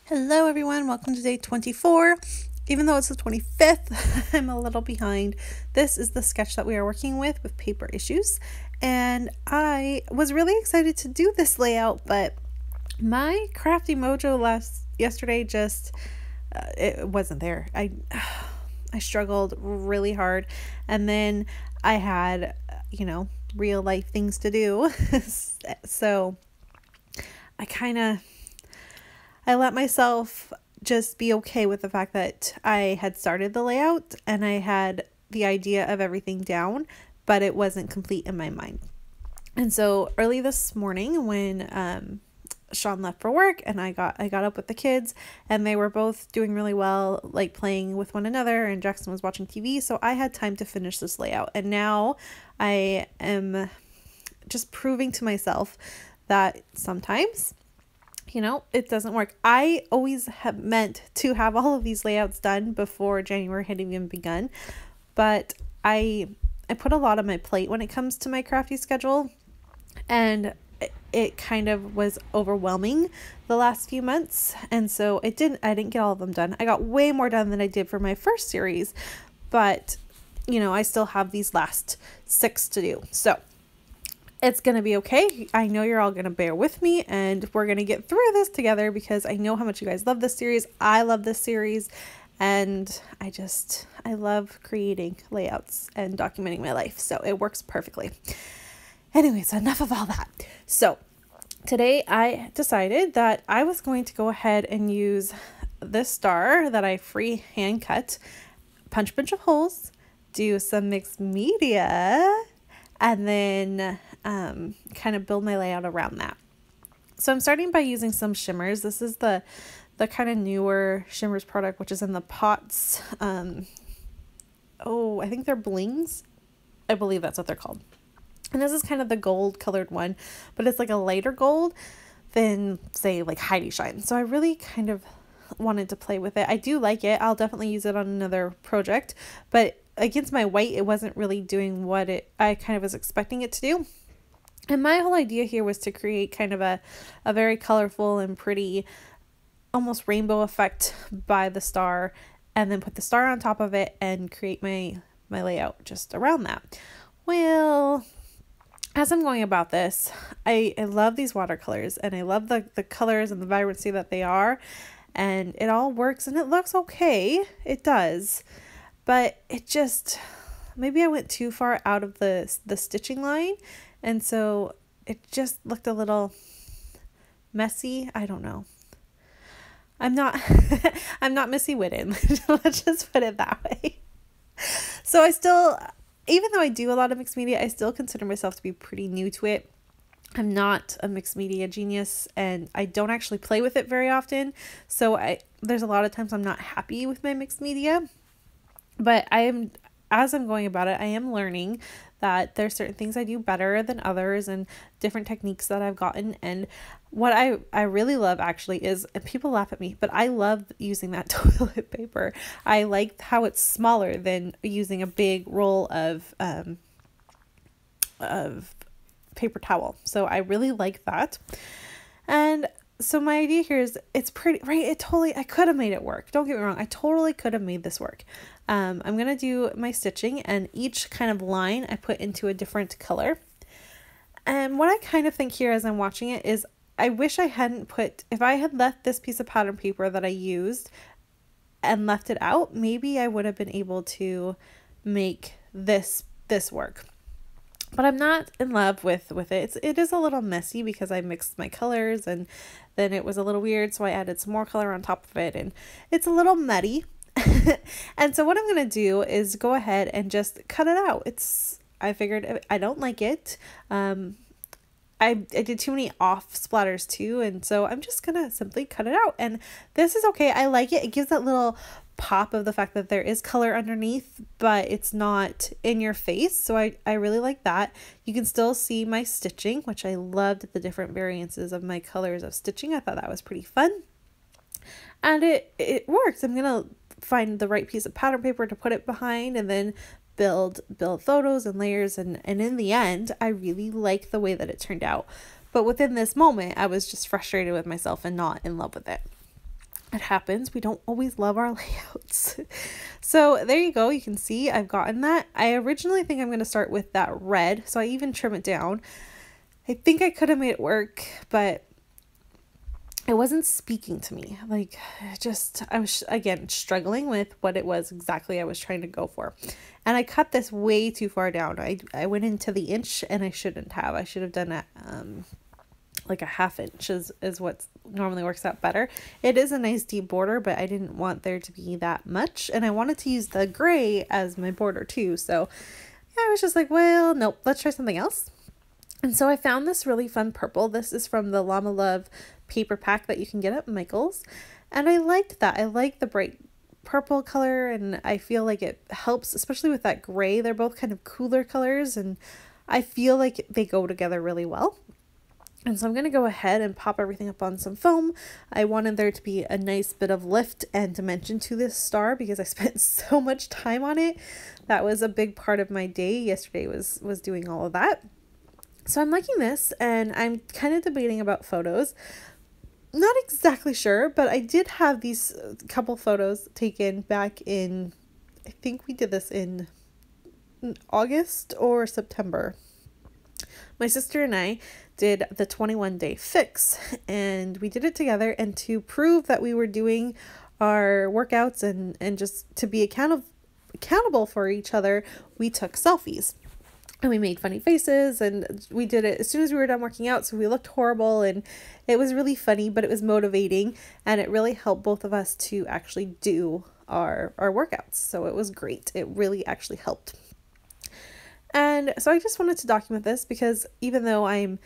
Hello everyone, welcome to day 24. Even though it's the 25th, I'm a little behind. This is the sketch that we are working with paper issues, and I was really excited to do this layout, but my crafty mojo yesterday just it wasn't there. I struggled really hard, and then I had real life things to do. So I let myself just be okay with the fact that I had started the layout and I had the idea of everything down, but it wasn't complete in my mind. And so early this morning when Sean left for work and I got up with the kids, and they were both doing really well, like playing with one another, and Jackson was watching TV, so I had time to finish this layout. And now I am just proving to myself that sometimes it doesn't work. I always have meant to have all of these layouts done before January had even begun, but I put a lot on my plate when it comes to my crafty schedule, and it kind of was overwhelming the last few months, and so I didn't get all of them done. I got way more done than I did for my first series, but I still have these last 6 to do. So it's going to be okay. I know you're all going to bear with me, and we're going to get through this together because I know how much you guys love this series. I love this series, and I love creating layouts and documenting my life. So it works perfectly. Anyways, enough of all that. So today I decided that I was going to go ahead and use this star that I free hand cut, punch a bunch of holes, do some mixed media, and then kind of build my layout around that. So I'm starting by using some shimmers. This is the kind of newer shimmers product, which is in the pots. I think they're blings. I believe that's what they're called. And this is kind of the gold colored one, but it's like a lighter gold than, say, like Heidi Shine. So I really kind of wanted to play with it. I do like it. I'll definitely use it on another project, but against my white, it wasn't really doing what I kind of was expecting it to do. And my whole idea here was to create kind of a very colorful and pretty, almost rainbow effect by the star, and then put the star on top of it and create my layout just around that. Well, as I'm going about this, I love these watercolors, and I love the colors and the vibrancy that they are, and it all works and it looks okay. It does. But it just, maybe I went too far out of the stitching line, and so it just looked a little messy. I don't know. I'm not Missy Whitten. Let's just put it that way. So even though I do a lot of mixed media, I still consider myself to be pretty new to it. I'm not a mixed media genius, and I don't actually play with it very often. So there's a lot of times I'm not happy with my mixed media. But as I'm going about it, I am learning that there's certain things I do better than others, and different techniques that I've gotten. And what I really love actually is, and people laugh at me, but I love using that toilet paper. I like how it's smaller than using a big roll of paper towel. So I really like that. And so my idea here is, it's pretty, right? I could have made it work. Don't get me wrong. I totally could have made this work. I'm going to do my stitching, and each kind of line I put into a different color. And what I kind of think here as I'm watching it is, I wish I hadn't if I had left this piece of pattern paper that I used and left it out, maybe I would have been able to make this work. But I'm not in love with it. It is a little messy because I mixed my colors, and then it was a little weird, so I added some more color on top of it, and it's a little muddy. And so what I'm going to do is go ahead and just cut it out. I figured I don't like it. I did too many off splatters too, and so I'm just going to simply cut it out. And this is okay. I like it. It gives that little pop of the fact that there is color underneath, but it's not in your face. So I really like that. You can still see my stitching, which I loved, the different variances of my colors of stitching. I thought that was pretty fun. And it works. I'm going to find the right piece of pattern paper to put it behind, and then build photos and layers, and in the end I really like the way that it turned out. But within this moment I was just frustrated with myself and not in love with it. It happens. We don't always love our layouts. So there you go. You can see I've gotten that. I originally think I'm going to start with that red. So I even trim it down. I think I could have made it work, but it wasn't speaking to me. Like, I was, again, struggling with what it was exactly I was trying to go for. And I cut this way too far down. I went into the inch and I shouldn't have. I should have done it like a 1/2 inch is what normally works out better. It is a nice deep border, but I didn't want there to be that much. And I wanted to use the gray as my border too. So yeah, I was just like, well, nope, let's try something else. And so I found this really fun purple. This is from the Llama Love paper pack that you can get at Michael's. And I liked that. I like the bright purple color, and I feel like it helps, especially with that gray. They're both kind of cooler colors, and I feel like they go together really well. And so I'm going to go ahead and pop everything up on some foam. I wanted there to be a nice bit of lift and dimension to this star because I spent so much time on it. That was a big part of my day. Yesterday was doing all of that. So I'm liking this, and I'm kind of debating about photos. Not exactly sure, but I did have these couple photos taken back in, I think we did this in August or September. My sister and I did the 21-day fix, and we did it together, and to prove that we were doing our workouts and just to be accountable for each other, we took selfies. And we made funny faces, and we did it as soon as we were done working out, so we looked horrible, and it was really funny, but it was motivating, and it really helped both of us to actually do our workouts. So it was great. It really actually helped. And so I just wanted to document this because even though I'm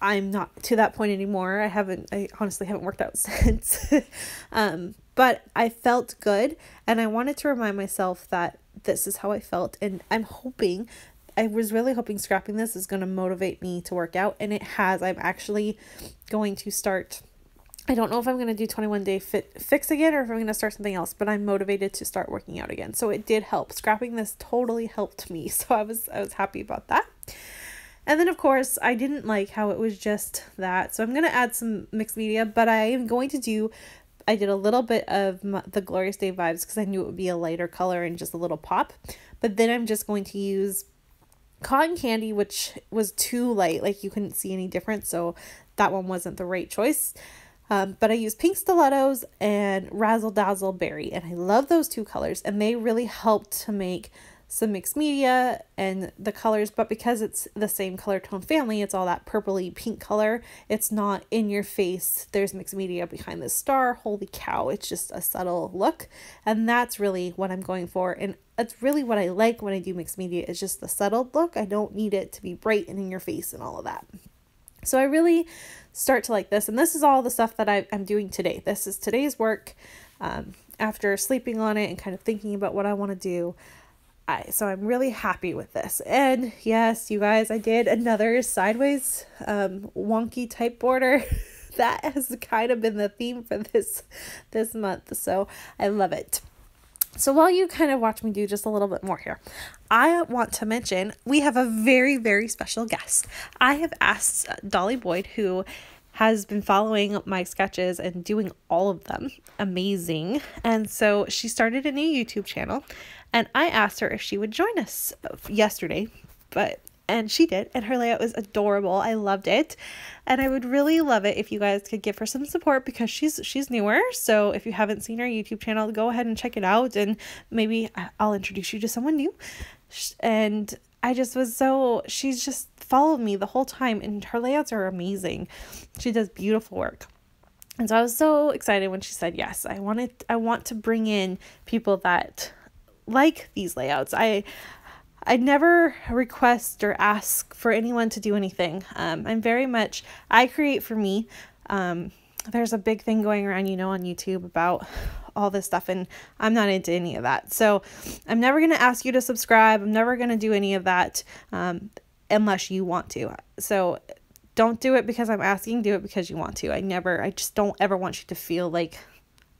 not to that point anymore, I honestly haven't worked out since. But I felt good, and I wanted to remind myself that this is how I felt, and I was really hoping scrapping this is going to motivate me to work out, and it has. I'm actually going to start, I don't know if I'm going to do 21-day fix again or if I'm going to start something else, but I'm motivated to start working out again. So it did help. Scrapping this totally helped me. So I was happy about that. And then of course I didn't like how it was just that. So I'm going to add some mixed media, but I did a little bit of the Glorious Day vibes because I knew it would be a lighter color and just a little pop. But then I'm just going to use cotton candy, which was too light, like you couldn't see any difference, so that one wasn't the right choice. But I used pink stilettos and razzle dazzle berry, and I love those two colors, and they really helped to make some mixed media and the colors. But because it's the same color tone family, it's all that purpley pink color. It's not in your face. There's mixed media behind the star. Holy cow, it's just a subtle look, and that's really what I'm going for. And that's really what I like when I do mixed media, is just the subtle look. I don't need it to be bright and in your face and all of that. So I really start to like this, and this is all the stuff that I'm doing today. This is today's work after sleeping on it and kind of thinking about what I want to do. So I'm really happy with this. And yes, you guys, I did another sideways wonky type border. That has kind of been the theme for this month. So I love it. So while you kind of watch me do just a little bit more here, I want to mention we have a very, very special guest. I have asked Dolly Boyd, who has been following my sketches and doing all of them. Amazing. And so she started a new YouTube channel, and I asked her if she would join us yesterday, and she did, and her layout was adorable. I loved it, and I would really love it if you guys could give her some support because she's newer. So if you haven't seen her YouTube channel, go ahead and check it out, and maybe I'll introduce you to someone new. And she's just followed me the whole time, and her layouts are amazing. She does beautiful work. And so I was so excited when she said yes. I want to bring in people that like these layouts. I never request or ask for anyone to do anything. I create for me. There's a big thing going around, on YouTube about all this stuff, and I'm not into any of that. So I'm never going to ask you to subscribe. I'm never going to do any of that unless you want to. So don't do it because I'm asking, do it because you want to. I just don't ever want you to feel like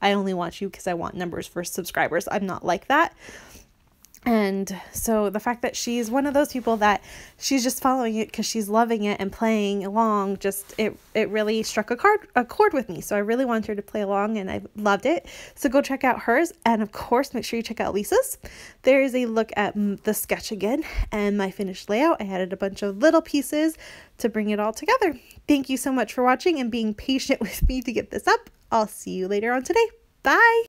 I only want you because I want numbers for subscribers. I'm not like that. And so the fact that she's one of those people that she's just following it because she's loving it and playing along, just it really struck a chord with me. So I really wanted her to play along, and I loved it. So go check out hers, and of course make sure you check out Lisa's. There is a look at the sketch again and my finished layout. I added a bunch of little pieces to bring it all together. Thank you so much for watching and being patient with me to get this up. I'll see you later on today. Bye!